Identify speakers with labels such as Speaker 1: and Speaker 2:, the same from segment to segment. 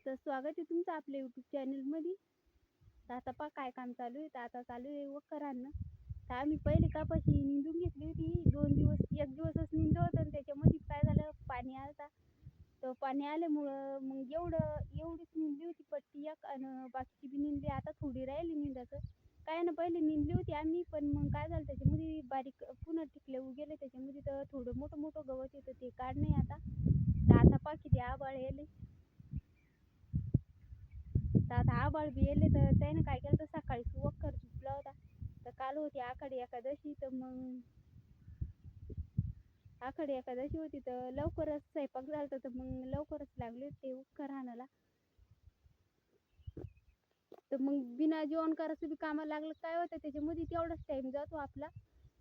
Speaker 1: तर स्वागत आहे तुमचं आपल्या यूट्यूब चॅनलमध्ये. तर आता पहा काय काम चालू आहे. तर आता चालू आहे वखर आणणं. तर आम्ही पहिले कपाशी निंदून घेतली होती 2 दिवस, एक दिवसच निंदलं होतं आणि त्याच्यामध्ये काय झालं, पाणी आलं. तर पाणी आल्यामुळं मग एवढीच निंदली होती पट्टी एक आणि बाकीची बी निंदली. आता थोडी राहिली निंदायचं. काय ना पहिले निंदली होती आम्ही, पण मग काय झालं त्याच्यामध्ये बारीक पुन्हा टिकले गेले त्याच्यामध्ये. तर थोडं मोठं मोठं गवत येतं ते काढणे आता. तर आता पहा किती आभाळ यायले. तर आता आभाळ बी येले तर त्यानं काय केलं, तर सकाळी वखर झोपला होता. तर काल होती आषाढी एकादशी. तर मग आषाढी एकादशी होती तर लवकरच स्वयंपाक झाला. तर मग लवकरच लागले होते वखर आणायला. तर मग बिना जेवण करायचं बी कामाला लागलं काय होतं, त्याच्यामध्ये तेवढाच टाइम जातो आपला.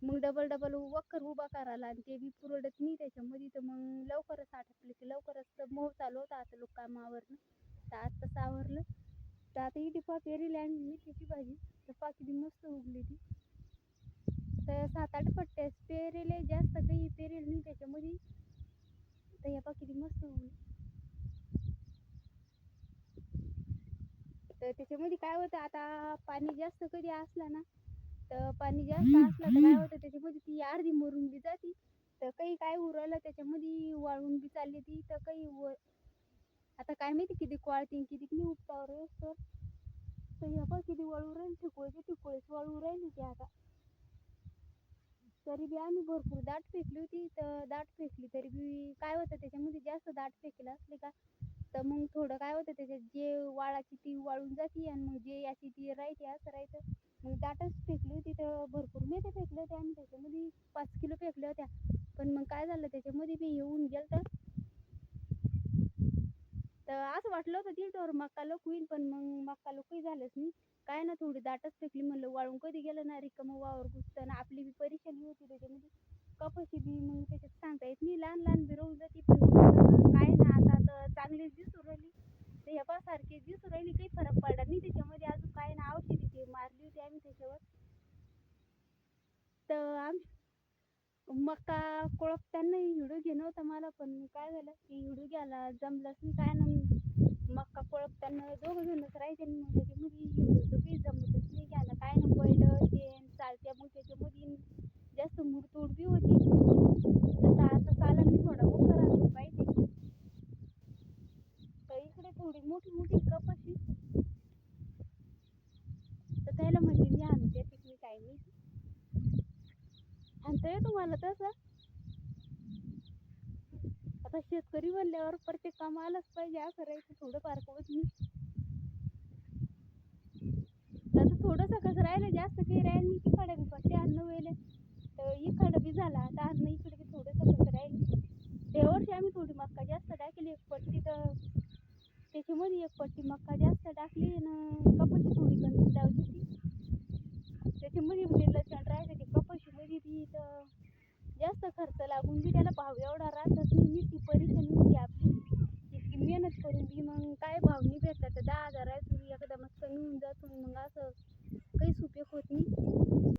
Speaker 1: मग डबल वखर उभा करायला आणि ते बी पुरवडत नाही त्याच्यामध्ये. तर मग लवकरच आटपले की लवकरच मोह चालू होता आता लोक कामावरनं. तर आत्ताच आवरलं. तर आता इथे पहा पेरेली आणि मेथीची भाजी. तर पहा किती मस्त उगली ती. तर 7-8 पट्ट्या पेरेले, जास्त काही पेरेल नाही त्याच्यामध्ये. तर हे पहा किती मस्त उगली. तर त्याच्यामध्ये काय होतं, आता पाणी जास्त कधी असलं ना, तर पाणी जास्त असलं तर काय होतं त्याच्यामध्ये ती अर्धी मरून बी जाती. तर काही काय उरलं त्याच्यामध्ये वाळून बी चालली ती. तर काही आता काय माहिती किती वाळतीन किती नाही उपटावर असतं. तर हे पहा किती वाळू राहील, टिकोळीच वाळू राहिली ती आता. तरी बी आम्ही भरपूर दाट फेकली होती. तर दाट फेकली तरी बी काय होतं त्याच्यामध्ये, जास्त दाट फेकलं असले का तर मग थोडं काय होतं त्याच्यात, जे वाळाची ती वाळून जाते आणि मग जे याची ती राहते असं राहायचं. मग दाटच फेकली होती तर भरपूर मेथ्या फेकल्या होत्या आम्ही त्याच्यामध्ये. 5 किलो फेकल्या होत्या. पण मग काय झालं त्याच्यामध्ये बी येऊन गेलं. तर असं वाटलं होतं तिथवर मक्का लोक होईल, पण मग मक्का लोकही झालंच नाही. काय ना थोडी दाटच फेकली. म्हणलं वाळून कधी गेलं ना रिकामं वावर घुसतं ना, आपली बी परेशानी होती त्याच्यामध्ये. कपाशी बी मग त्याच्यात सांगता येत नाही, लहान लहान बी राहून जाती. पण काय ना आता तर चांगलीच दिसून राहिली. तर ह्या पहा सारखी दिसून राहिली, काही फरक पडला नाही त्याच्यामध्ये. अजून काय ना औषधी ते मारली होती आम्ही त्याच्यावर. तर मक्का कोळपताना व्हिडिओ घेणं होतं मला, पण काय झालं की व्हिडिओ घ्यायला जमलंच नाही. काय ना मक्का कोळपताना दोघं जणच राहायचे आणि मग त्याच्यामध्ये व्हिडिओचं काही जमतच नाही घ्यायला. काय ना पहिलं ते चालत्या मग त्याच्यामध्ये जास्त मुरतूड बी होती. जसं आता चाला मी थोडा वखर आणून पाहिजे. तर इकडे थोडी मोठी मोठी कपाशी. तर त्याला म्हणते मी आणते तिकडे काय नाही. आणता येतो मला तसं. आता शेतकरी म्हणल्यावर प्रत्येक काम आलंच पाहिजे असं राहायचं, थोडंफार होत नाही. आता थोडंसं कसं राहिलं, जास्त काही राहिलं नाही. तिकडे बी पट्टे अन्न वेले तर इकडं बी झाला. आता अन्न इकडे बी थोडंसं कसं राहिलं. त्या वर्षी आम्ही थोडी मक्का जास्त टाकली एक पट्टी. तर त्याच्यामध्ये एक पट्टी मक्का जास्त टाकली आणि कपाशी थोडी कमी लावली होती. त्याच्यामध्ये लसण राहायचं ते कपाशीमध्ये बी. तर जास्त खर्च लागून बी त्याला भाव एवढा राहतच नाही. नुसती परेशानी होती आपली. इतकी मेहनत करून बी मग काय भाव नाही भेटला. तर 10,000 एकदमच कमी होऊन जातो. मग असं काहीच उपयोग होत नाही.